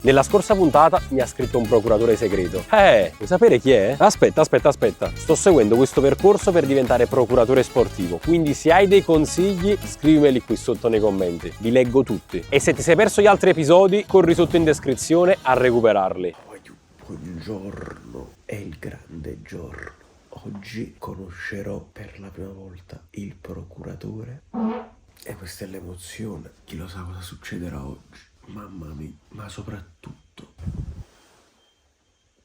Nella scorsa puntata mi ha scritto un procuratore segreto. Vuoi sapere chi è? Aspetta. Sto seguendo questo percorso per diventare procuratore sportivo. Quindi se hai dei consigli, scrivimeli qui sotto nei commenti. Li leggo tutti. E se ti sei perso gli altri episodi, corri sotto in descrizione a recuperarli. Buongiorno, è il grande giorno. Oggi conoscerò per la prima volta il procuratore. E questa è l'emozione. Chi lo sa cosa succederà oggi. Mamma mia, ma soprattutto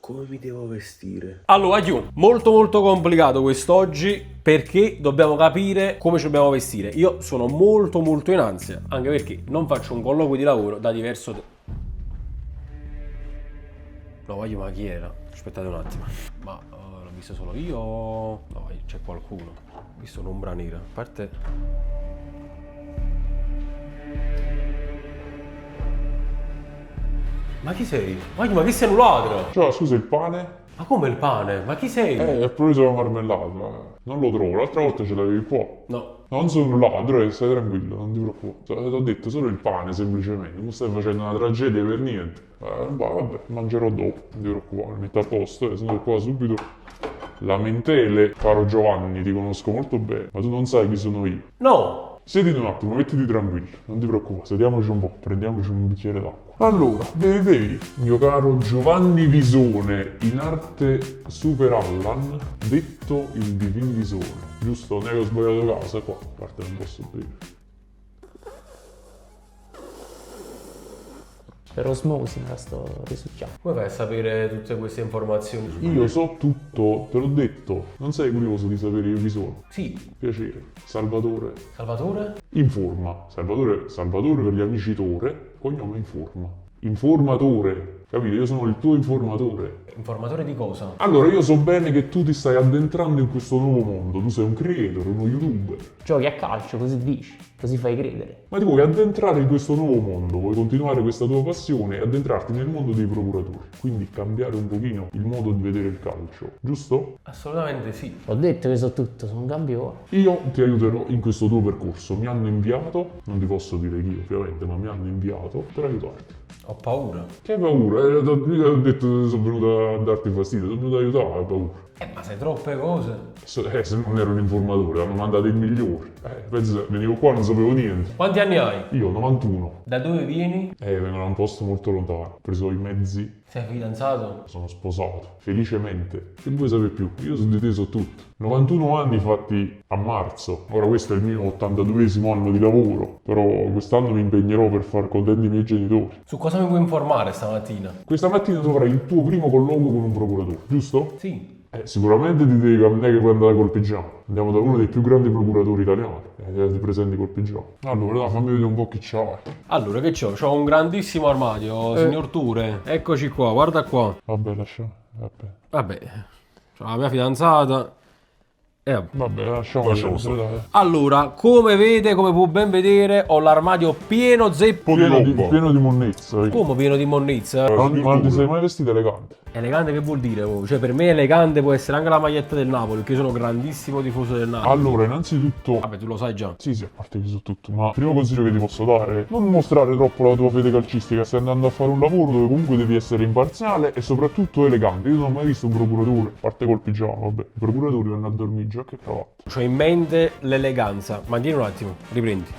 come mi devo vestire? Allora, molto complicato quest'oggi perché dobbiamo capire come ci dobbiamo vestire. Io sono molto in ansia, anche perché non faccio un colloquio di lavoro da diverso tempo. No, ma chi era? Aspettate un attimo. Ma l'ho visto solo io? No, c'è qualcuno. Ho visto un'ombra nera. A parte... Ma chi sei? Ma chi sei un ladro? Cioè, scusa, il pane? Ma come il pane? Ma chi sei? È preso la marmellata. Non lo trovo, l'altra volta ce l'avevi qua. No. Non sono un ladro, stai tranquillo, non ti preoccupare. Ti ho detto solo il pane, semplicemente. Non stai facendo una tragedia per niente. Vabbè, mangerò dopo, non ti preoccupare, mi metto a posto, sono qua subito. Lamentele, caro Giovanni, ti conosco molto bene, ma tu non sai chi sono io. No! Siediti un attimo, mettiti tranquillo, non ti preoccupare, sediamoci un po', prendiamoci un bicchiere d'acqua. Allora, bevi, mio caro Giovanni Visone, in arte Super Allan, detto il Divin Visone, giusto? Non è che ho sbagliato casa qua, a parte non posso dire. Per osmosi me la sto risucchiando. Come fai a sapere tutte queste informazioni? Io so tutto, te l'ho detto, non sei curioso di sapere chi sono? Sì. Piacere, Salvatore. Salvatore? Informa, Salvatore per gli amici Tore, cognome Informa. Informatore, capito? Io sono il tuo informatore. Informatore di cosa? Allora, io so bene che tu ti stai addentrando in questo nuovo mondo, tu sei un creator, uno youtuber. Giochi a calcio, così dici, così fai credere. Ma ti vuoi addentrare in questo nuovo mondo, vuoi continuare questa tua passione e addentrarti nel mondo dei procuratori, quindi cambiare un pochino il modo di vedere il calcio, giusto? Assolutamente sì. Ho detto che so tutto, sono un campione. Io ti aiuterò in questo tuo percorso, mi hanno inviato, non ti posso dire chi ovviamente, ma mi hanno inviato per aiutarti. Ho paura. Che paura? Mica ho detto che sono venuto a darti fastidio, sono venuto a aiutare, hai paura. Ma sai troppe cose. Se non ero un informatore, hanno mandato il migliore. Penso, venivo qua, non sapevo niente. Quanti anni hai? Io, 91. Da dove vieni? Vengo da un posto molto lontano. Ho preso i mezzi, Sei fidanzato? sono sposato, felicemente. Che vuoi sapere più? Io su di te so tutto. 91 anni fatti a marzo. Ora questo è il mio 82esimo anno di lavoro. Però quest'anno mi impegnerò per far contenti i miei genitori. Su cosa mi vuoi informare stamattina? Questa mattina tu avrai il tuo primo colloquio con un procuratore, giusto? Sì. Sicuramente ti devi, non è che puoi andare col pigiama. Andiamo da uno dei più grandi procuratori italiani. Ti presenti col pigiama. Allora, dai, fammi vedere un po' chi c'hai. Allora, che c'ho? C'ho un grandissimo armadio, signor Ture. Eccoci qua, guarda qua. Vabbè, lasciamo. Vabbè, c'ho la mia fidanzata. Vabbè, lasciamo Lasciamo dai. Allora, come vede, come può ben vedere, ho l'armadio pieno zeppo di roba. Pieno di monnezza. Come pieno di monnezza? Ma ti sei mai vestito elegante? Elegante che vuol dire? Cioè, per me elegante può essere anche la maglietta del Napoli, perché io sono grandissimo tifoso del Napoli. Allora, innanzitutto... Vabbè, tu lo sai già. Sì, a parte che so tutto, ma il primo consiglio che ti posso dare, non mostrare troppo la tua fede calcistica, stai andando a fare un lavoro dove comunque devi essere imparziale e soprattutto elegante. Io non ho mai visto un procuratore, a parte col pigiama, vabbè, i procuratori vanno a dormire già che cravatta. C'ho in mente l'eleganza. Mantieni un attimo, riprendi.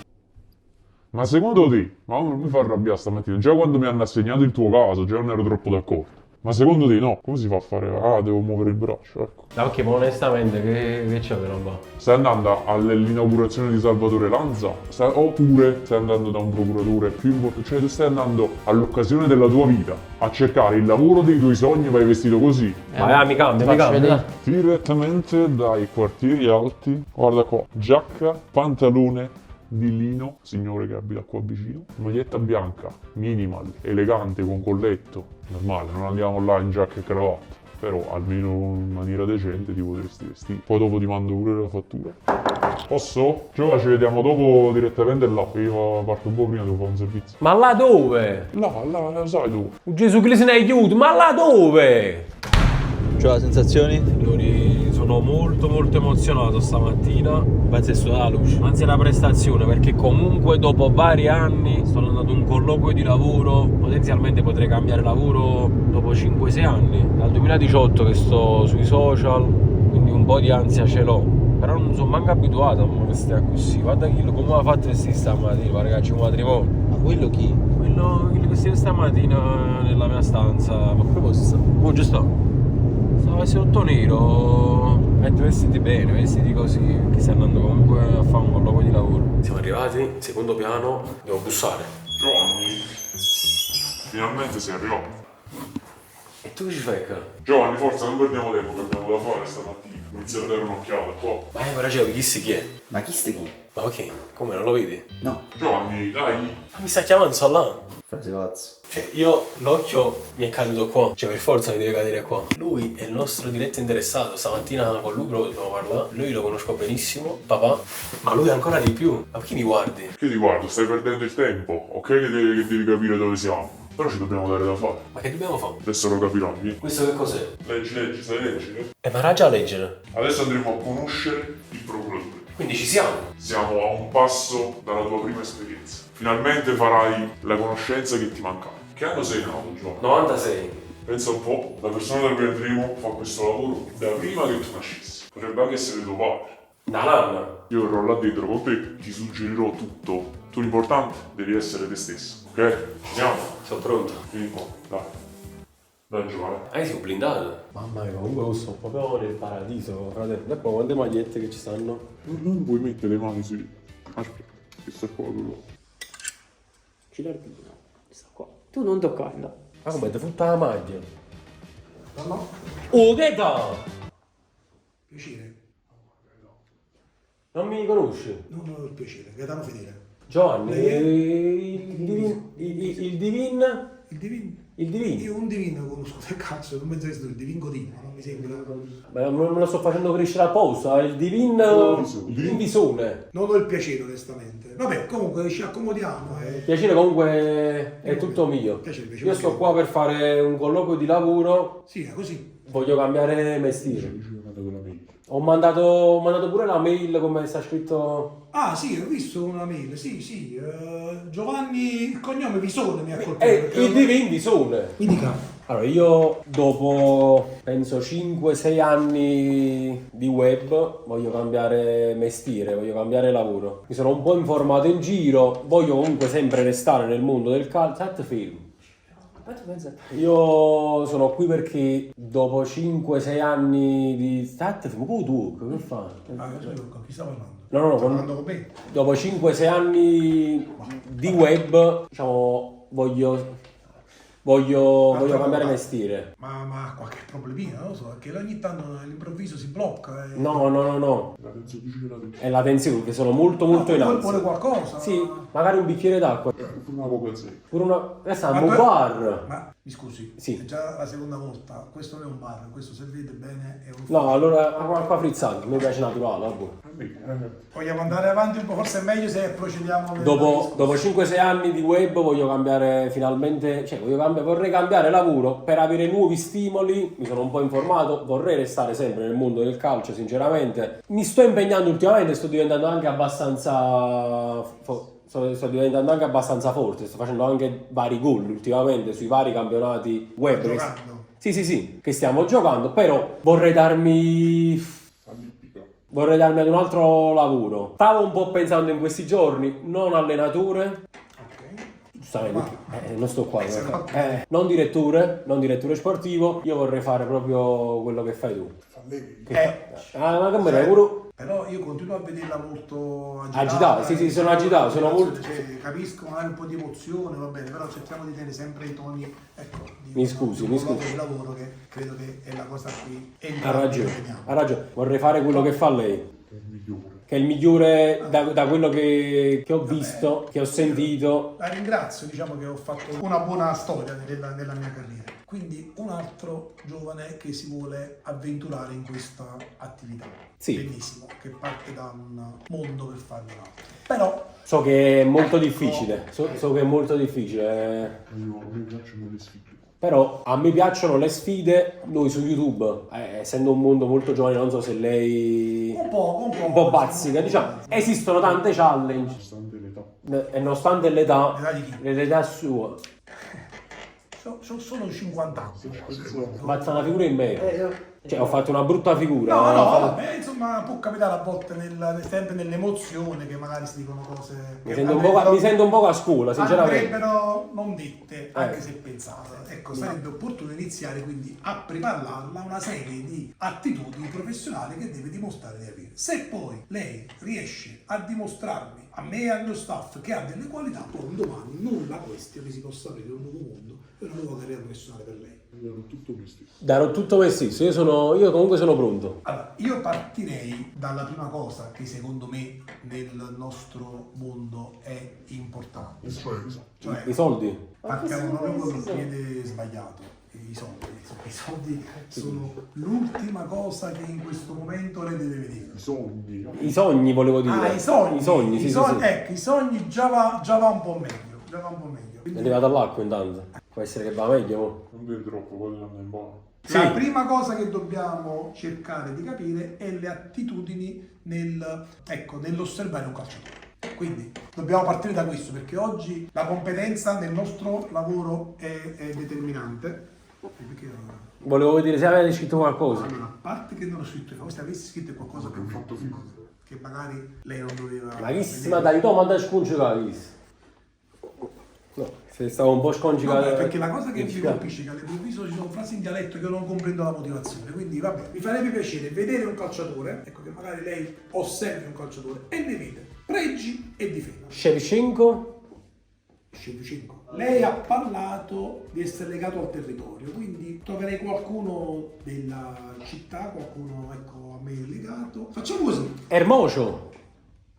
Ma secondo te, ma non mi fa arrabbiare stamattina, già quando mi hanno assegnato il tuo caso, già non ero troppo d'accordo. Ma secondo te no? Come si fa a fare? Devo muovere il braccio, ecco. No, ok, ma onestamente che c'è che non va? Stai andando all'inaugurazione di Salvatore Lanza? Oppure stai andando da un procuratore più importante? Cioè tu stai andando all'occasione della tua vita a cercare il lavoro dei tuoi sogni, vai vestito così. Mi cambia, mi Faccio cambia. vedere. Direttamente dai quartieri alti. Guarda qua, giacca, pantalone di lino, signore che abita qua vicino, maglietta bianca, minimal, elegante, con colletto, normale, non andiamo là in giacca e cravatta, però almeno in maniera decente ti potresti vestire. Poi dopo ti mando pure la fattura. Posso? Giova, ci vediamo dopo direttamente là, io parto un po' prima, devo fare un servizio. Ma là dove? Là, sai tu. Gesù Cristo ne aiuto, ma là dove? Gioia, sensazioni? Signori, sono molto emozionato stamattina. Penso è stata la luce, anzi è la prestazione, perché comunque dopo vari anni sto andando ad un colloquio di lavoro. Potenzialmente potrei cambiare lavoro dopo 5-6 anni. Dal 2018 che sto sui social, quindi un po' di ansia ce l'ho. Però non sono manco abituato a vestire così. Guarda come ha fatto vestire stamattina, pare che c'è un matrimonio. Ma quello chi? Quello che si vede stamattina nella mia stanza. Ma a proposito, oh, giusto? Stava vestito tutto nero. Vestiti bene, vestiti così, che stai andando comunque a fare un colloquio di lavoro. Siamo arrivati, secondo piano, devo bussare. Giovanni, finalmente sei arrivato. E tu che ci fai qua? Giovanni, forza non perdiamo tempo, che abbiamo da fare stamattina. Inizia a dare un'occhiata qua. Ma ora c'è chi è? Ma chi stai chi? Ma ok, come non lo vedi? No. Giovanni, dai. Ma mi sta chiamando, sto là. Frase pazzo. Cioè, io l'occhio mi è caduto qua, cioè per forza mi deve cadere qua. Lui è il nostro diretto interessato, stamattina con lui proprio dobbiamo parlare. Lui lo conosco benissimo, papà, ma lui ancora di più. Ma perché mi guardi? Che ti guardo, stai perdendo il tempo. Ok che devi capire dove siamo. Però ci dobbiamo dare da fare. Ma che dobbiamo fare? Adesso lo capirai. Questo che cos'è? Leggi, sai leggere? Ma era già a leggere. Adesso andremo a conoscere il procuratore. Quindi ci siamo. Siamo a un passo dalla tua prima esperienza. Finalmente farai la conoscenza che ti mancava. Che anno sei nato, Giovanni? 96. Pensa un po', la persona da cui andremo fa questo lavoro da prima che tu nascessi. Potrebbe anche essere tuo padre. Da nanna. Io verrò là dentro con te, ti suggerirò tutto. Tu l'importante devi essere te stesso, ok? Andiamo? Sono pronto. Vieni qua, dai. Dai Giovanni. Ah, sei blindato. Mamma mia, comunque sto proprio nel paradiso, fratello. Ecco quante magliette che ci stanno. Non puoi mettere le mani sui... Aspetta, che sta qua quello. Gilardino, sta qua. Tu non toccarla. Ma come ti frutta la maglia? No? Oh, che da? Piacere. Non mi conosci? Non ho il piacere. Gaetano Fedele. Giovanni, Lei il Divin? Il Divin? Il Divin? Io un Divin conosco, che cazzo, non mi sei il Divin Godino, non mi sembra. Ma non me lo sto facendo crescere apposta, il Divin... Il Visone. Non ho il piacere, onestamente. Vabbè, comunque ci accomodiamo. Il piacere comunque è tutto mio. Piacere, Io sto qua per fare un colloquio di lavoro, Sì, è così. voglio cambiare mestiere. Ho mandato pure la mail come sta scritto... Ah sì, ho visto una mail, sì. Giovanni, il cognome Visone mi ha colpito. Il Divin Visone. Mi dica. Allora, io dopo penso 5-6 anni di web voglio cambiare mestiere, voglio cambiare lavoro. Mi sono un po' informato in giro, voglio comunque sempre restare nel mondo del calcio. Film. Io sono qui perché dopo 5-6 anni di film, che fa? Con chi sta parlando? No, Sta parlando con me? dopo 5-6 anni di web, diciamo, voglio cambiare mestiere. Ma qualche problemina, non lo so, perché ogni tanto all'improvviso si blocca. No. La tensione. È la tensione, che sono molto in Vuole ansia. qualcosa? Sì, magari un bicchiere d'acqua. Una coca zero. Pure una... Questa è un bar. Ma mi scusi, Sì. è già la seconda volta, questo non è un bar, questo se vedete bene è un... No, allora acqua frizzante, mi piace naturale, vabbè. Vogliamo andare avanti un po', forse è meglio se procediamo... Dopo 5-6 anni di web voglio cambiare finalmente, vorrei cambiare lavoro per avere nuovi stimoli, mi sono un po' informato, vorrei restare sempre nel mondo del calcio sinceramente. Mi sto impegnando ultimamente, sto diventando anche abbastanza forte, sto facendo anche vari gol ultimamente sui vari campionati web. Giocando. Sì, che stiamo giocando, però vorrei darmi ad un altro lavoro. Stavo un po' pensando in questi giorni, non allenatore, Ok. giustamente, non sto qua, non direttore sportivo, io vorrei fare proprio quello che fai tu. Ma che me ne pure... Però io continuo a vederla molto Agitato, sì, sono agitato, sono molto... Cioè, capisco magari un po' di emozione, va bene, però cerchiamo di tenere sempre i toni, ecco, Mi scusi. di lavoro che credo che è la cosa a cui Ha ragione, vorrei fare quello che fa lei. Che è il migliore da quello che ho visto, che ho sentito. La ringrazio, diciamo che ho fatto una buona storia nella mia carriera. Quindi un altro giovane che si vuole avventurare in questa attività. Sì. Benissimo, che parte da un mondo per farne un altro. Però So che è molto difficile, so che è molto difficile. Io mi piacciono le sfide. Però a me piacciono le sfide, noi su YouTube, essendo un mondo molto giovane, non so se lei... Un po' bazzica, diciamo. Esistono tante challenge. Nonostante l'età. E nonostante l'età, L'età di chi? l'età sua, Sono 50 anni. batta una figura in me. Cioè, ho fatto una brutta figura. No, Ho fatto- vabbè, insomma, può capitare a volte sempre nell'emozione che magari si dicono cose Mi che sento un po' a scuola, sinceramente. andrebbero non dette, anche se pensate. Ecco, sarebbe opportuno iniziare quindi a prepararla una serie di attitudini professionali che deve dimostrare di avere. Se poi lei riesce a dimostrarmi, a me e al mio staff, che ha delle qualità, poi un domani nulla questione si possa aprire un nuovo mondo e una nuova carriera professionale per lei. Erano tutto questi. Darò tutto me stesso, io comunque sono pronto. Allora, io partirei dalla prima cosa che secondo me nel nostro mondo è importante. Cioè, I soldi? partiamo proprio col piede sbagliato. I soldi sono l'ultima cosa che in questo momento lei deve vedere. I sogni. I sogni volevo dire. Ah, i sogni. Sì, sì. Ecco, i sogni già va un po' meglio. È Quindi, arrivato all'acqua intanto. Può essere che va meglio. Mo. Non vedi troppo, poi andare in bar. la Sì. prima cosa che dobbiamo cercare di capire è le attitudini nell'osservare un calciatore. Quindi dobbiamo partire da questo, perché oggi la competenza nel nostro lavoro è determinante. Perché, Volevo vedere se avete scritto qualcosa. allora, a parte che non ho scritto, se avessi scritto qualcosa Abbiamo fatto finta. che magari lei non doveva. Ma chissima dai, tu mandai scongiugato. No, se stavo un po' scongiugato. Vabbè, perché la cosa che mi colpisce è che all'improvviso ci sono frasi in dialetto che io non comprendo la motivazione, quindi vabbè, mi farebbe piacere vedere un calciatore, ecco, che magari lei osservi un calciatore e ne vede pregi e difetti. Shevchenko? Shevchenko. Lei ha parlato di essere legato al territorio, quindi troverei qualcuno della città, qualcuno ecco a me legato. Facciamo così. Ermocio.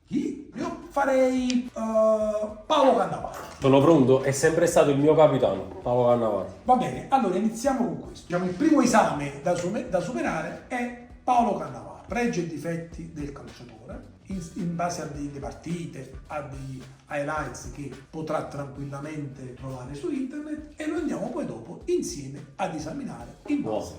Chi? Io farei Paolo Cannavaro. Sono pronto, è sempre stato il mio capitano, Paolo Cannavaro. Va bene, allora iniziamo con questo. Diciamo, il primo esame da superare è Paolo Cannavaro. Pregi e difetti del calciatore, in base a delle partite, a dei highlights che potrà tranquillamente trovare su internet, e lo andiamo poi dopo insieme ad esaminare in base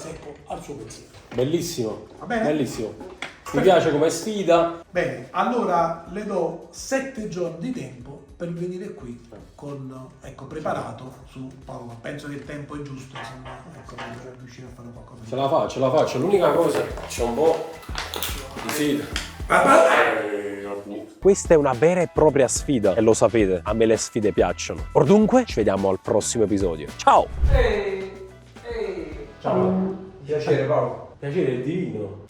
ecco, al suo pensiero. Bellissimo. Va bene? Bellissimo. Mi piace come sfida. Bene, allora le do 7 giorni di tempo per venire qui con, ecco, preparato su Paolo. Penso che il tempo è giusto, insomma, ecco, per riuscire a fare qualcosa. Ce la faccio. L'unica cosa, c'è un po' di sfida. Questa è una vera e propria sfida e lo sapete, a me le sfide piacciono. Or dunque, ci vediamo al prossimo episodio. Ciao! Ciao. Piacere Paolo. Piacere è divino.